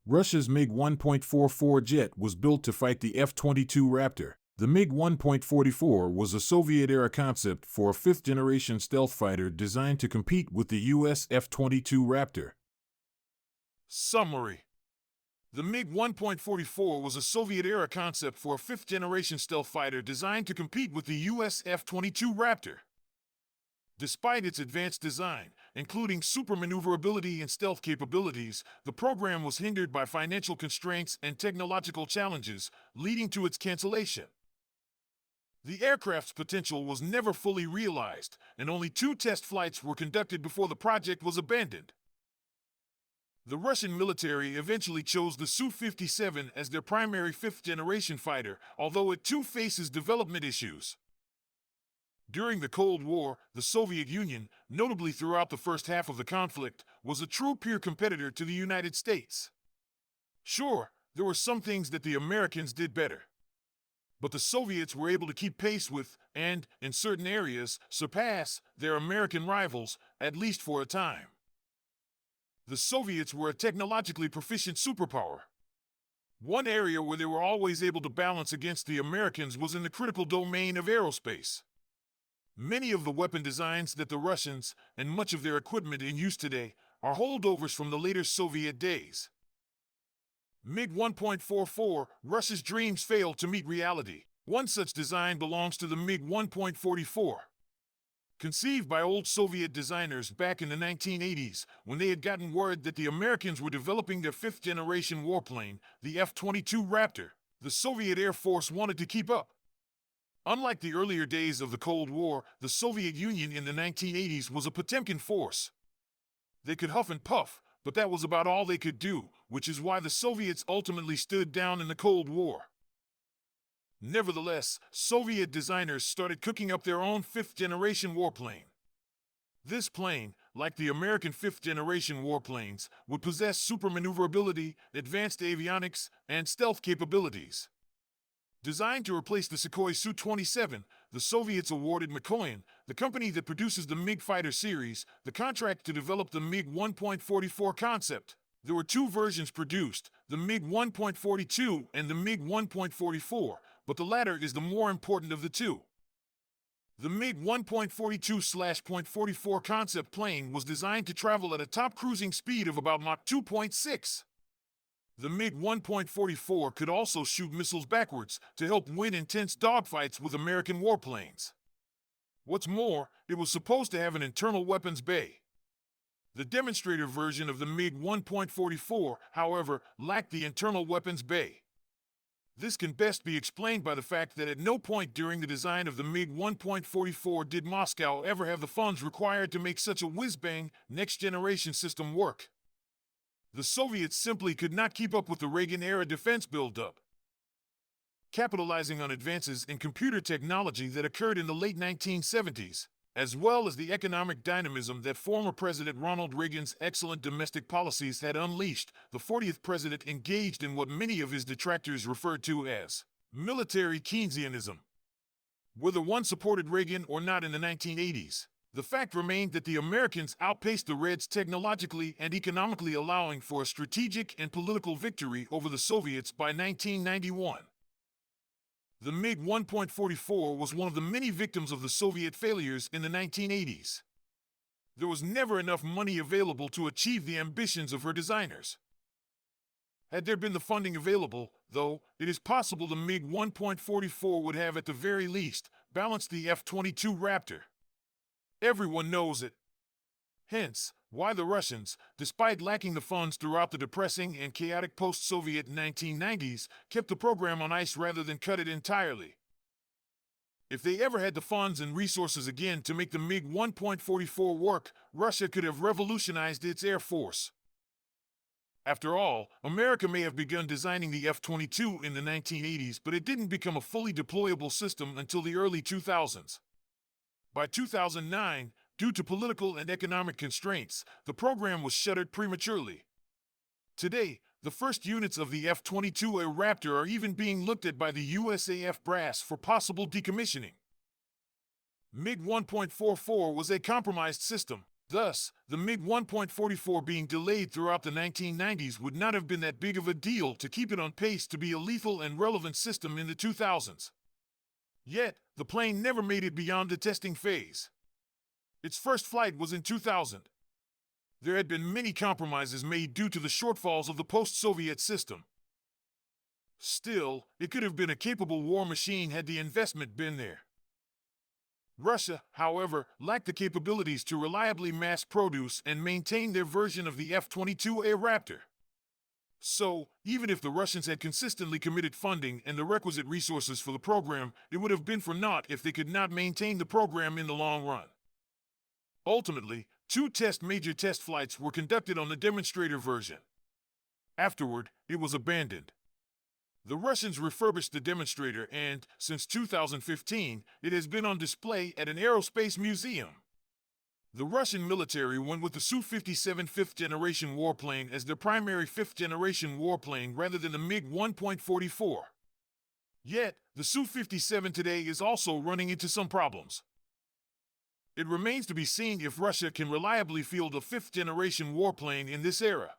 Russia's MiG-1.44 jet was built to fight the F-22 Raptor. The MiG-1.44 was a Soviet-era concept for a fifth-generation stealth fighter designed to compete with the US F-22 Raptor. Summary: the MiG-1.44 was a Soviet-era concept for a fifth-generation stealth fighter designed to compete with the US F-22 Raptor. Despite its advanced design, including super maneuverability and stealth capabilities, the program was hindered by financial constraints and technological challenges, leading to its cancellation. The aircraft's potential was never fully realized, and only 2 test flights were conducted before the project was abandoned. The Russian military eventually chose the Su-57 as their primary fifth-generation fighter, although it too faces development issues. During the Cold War, the Soviet Union, notably throughout the first half of the conflict, was a true peer competitor to the United States. Sure, there were some things that the Americans did better, but the Soviets were able to keep pace with, and, in certain areas, surpass their American rivals, at least for a time. The Soviets were a technologically proficient superpower. One area where they were always able to balance against the Americans was in the critical domain of aerospace. Many of the weapon designs that the Russians, and much of their equipment in use today, are holdovers from the later Soviet days. MiG-1.44, Russia's dreams failed to meet reality. One such design belongs to the MiG-1.44. Conceived by old Soviet designers back in the 1980s, when they had gotten word that the Americans were developing their fifth-generation warplane, the F-22 Raptor, the Soviet Air Force wanted to keep up. Unlike the earlier days of the Cold War, the Soviet Union in the 1980s was a Potemkin force. They could huff and puff, but that was about all they could do, which is why the Soviets ultimately stood down in the Cold War. Nevertheless, Soviet designers started cooking up their own fifth-generation warplane. This plane, like the American fifth-generation warplanes, would possess super maneuverability, advanced avionics, and stealth capabilities. Designed to replace the Sukhoi Su-27, the Soviets awarded Mikoyan, the company that produces the MiG fighter series, the contract to develop the MiG-1.44 concept. There were 2 versions produced, the MiG-1.42 and the MiG-1.44, but the latter is the more important of the 2. The MiG-1.42/.44 concept plane was designed to travel at a top cruising speed of about Mach 2.6. The MiG-1.44 could also shoot missiles backwards to help win intense dogfights with American warplanes. What's more, it was supposed to have an internal weapons bay. The demonstrator version of the MiG-1.44, however, lacked the internal weapons bay. This can best be explained by the fact that at no point during the design of the MiG-1.44 did Moscow ever have the funds required to make such a whiz-bang, next-generation system work. The Soviets simply could not keep up with the Reagan-era defense buildup. Capitalizing on advances in computer technology that occurred in the late 1970s, as well as the economic dynamism that former President Ronald Reagan's excellent domestic policies had unleashed, the 40th president engaged in what many of his detractors referred to as military Keynesianism. Whether one supported Reagan or not in the 1980s, the fact remained that the Americans outpaced the Reds technologically and economically, allowing for a strategic and political victory over the Soviets by 1991. The MiG-1.44 was one of the many victims of the Soviet failures in the 1980s. There was never enough money available to achieve the ambitions of her designers. Had there been the funding available, though, it is possible the MiG-1.44 would have, at the very least, balanced the F-22 Raptor. Everyone knows it. Hence, why the Russians, despite lacking the funds throughout the depressing and chaotic post-Soviet 1990s, kept the program on ice rather than cut it entirely. If they ever had the funds and resources again to make the MiG-1.44 work, Russia could have revolutionized its air force. After all, America may have begun designing the F-22 in the 1980s, but it didn't become a fully deployable system until the early 2000s. By 2009, due to political and economic constraints, the program was shuttered prematurely. Today, the first units of the F-22 Raptor are even being looked at by the USAF brass for possible decommissioning. MiG-1.44 was a compromised system, Thus, the MiG-1.44 being delayed throughout the 1990s would not have been that big of a deal to keep it on pace to be a lethal and relevant system in the 2000s. Yet, the plane never made it beyond the testing phase. Its first flight was in 2000. There had been many compromises made due to the shortfalls of the post-Soviet system. Still, it could have been a capable war machine had the investment been there. Russia, however, lacked the capabilities to reliably mass produce and maintain their version of the F-22A Raptor. So, even if the Russians had consistently committed funding and the requisite resources for the program, it would have been for naught if they could not maintain the program in the long run. Ultimately, two major test flights were conducted on the demonstrator version. Afterward, it was abandoned. The Russians refurbished the demonstrator and, since 2015, it has been on display at an aerospace museum. The Russian military went with the Su-57 fifth-generation warplane as their primary fifth-generation warplane rather than the MiG-1.44. Yet, the Su-57 today is also running into some problems. It remains to be seen if Russia can reliably field a fifth-generation warplane in this era.